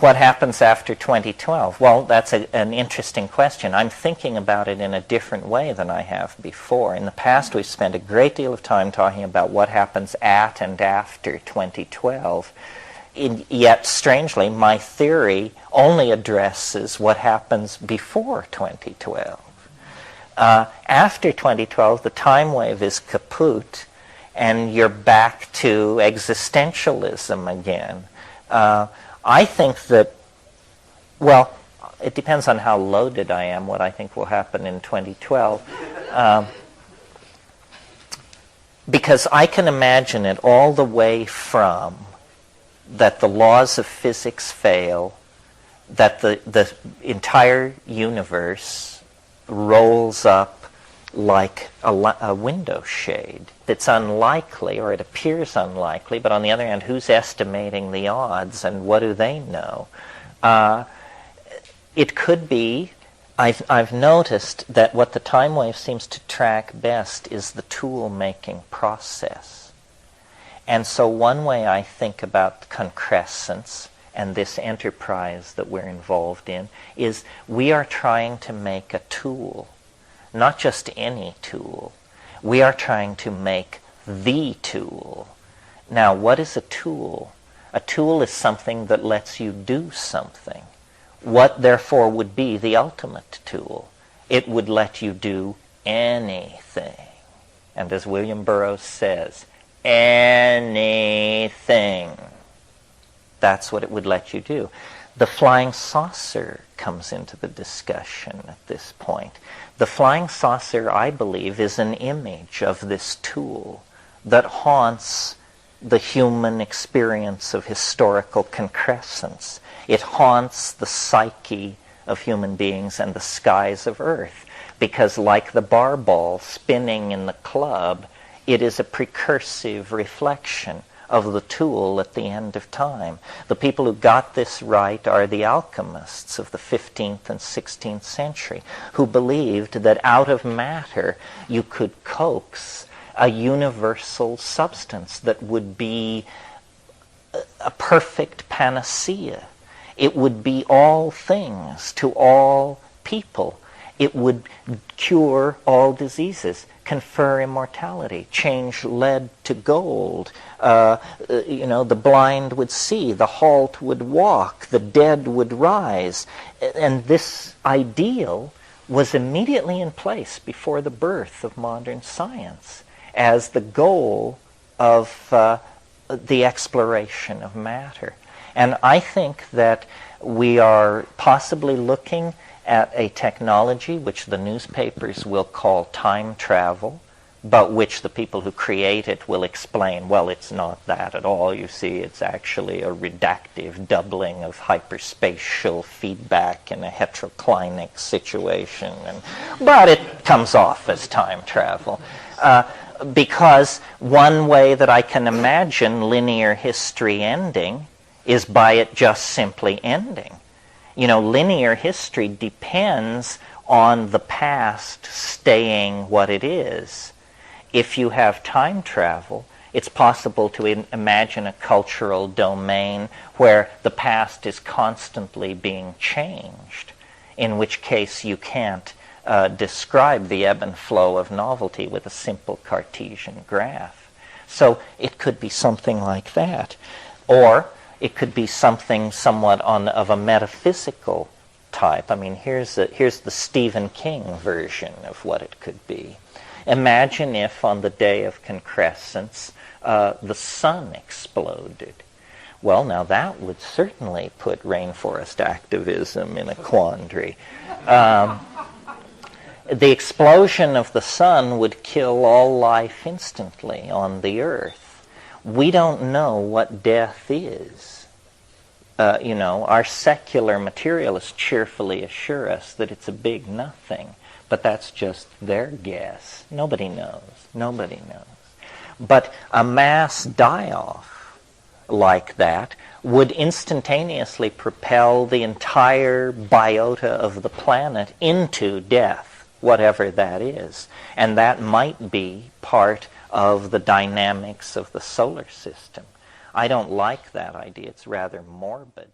What happens after 2012? Well, that's an interesting question. I'm thinking about it in a different way than I have before. In the past, we've spent a great deal of time talking about what happens at and after 2012. Yet, strangely, my theory only addresses what happens before 2012. After 2012, the time wave is kaput, and you're back to existentialism again. I think that, well, it depends on how loaded I am, what I think will happen in 2012. Because I can imagine it all the way from that the laws of physics fail, that the entire universe rolls up like a window shade. It's unlikely, or it appears unlikely, but on the other hand, who's estimating the odds, and what do they know? It could be, I've noticed that what the time wave seems to track best is the tool-making process. And so one way I think about concrescence and this enterprise that we're involved in is we are trying to make a tool. Not just any tool. We are trying to make the tool. Now, what is a tool? A tool is something that lets you do something. What, therefore, would be the ultimate tool? It would let you do anything. And as William Burroughs says, anything. That's what it would let you do. The flying saucer comes into the discussion at this point. The flying saucer, I believe, is an image of this tool that haunts the human experience of historical concrescence. It haunts the psyche of human beings and the skies of Earth, because like the bar ball spinning in the club, it is a precursive reflection of the tool at the end of time. The people who got this right are the alchemists of the 15th and 16th century, who believed that out of matter you could coax a universal substance that would be a perfect panacea. It would be all things to all people. It would cure all diseases, confer immortality, change lead to gold. The blind would see, the halt would walk, the dead would rise. And this ideal was immediately in place before the birth of modern science as the goal of the exploration of matter. And I think that we are possibly looking at a technology which the newspapers will call time travel, but which the people who create it will explain, well, it's not that at all. You see, it's actually a reductive doubling of hyperspatial feedback in a heteroclinic situation. But it comes off as time travel. Because one way that I can imagine linear history ending is by it just simply ending. Linear history depends on the past staying what it is. If you have time travel, it's possible to imagine a cultural domain where the past is constantly being changed, in which case you can't describe the ebb and flow of novelty with a simple Cartesian graph. So it could be something like that. Or it could be something somewhat of a metaphysical type. I mean, here's the Stephen King version of what it could be. Imagine if on the day of concrescence the sun exploded. Well, now that would certainly put rainforest activism in a quandary. The explosion of the sun would kill all life instantly on the earth. We don't know what death is. Our secular materialists cheerfully assure us that it's a big nothing, but that's just their guess. Nobody knows. Nobody knows. But a mass die-off like that would instantaneously propel the entire biota of the planet into death, whatever that is. And that might be part of the dynamics of the solar system. I don't like that idea. It's rather morbid.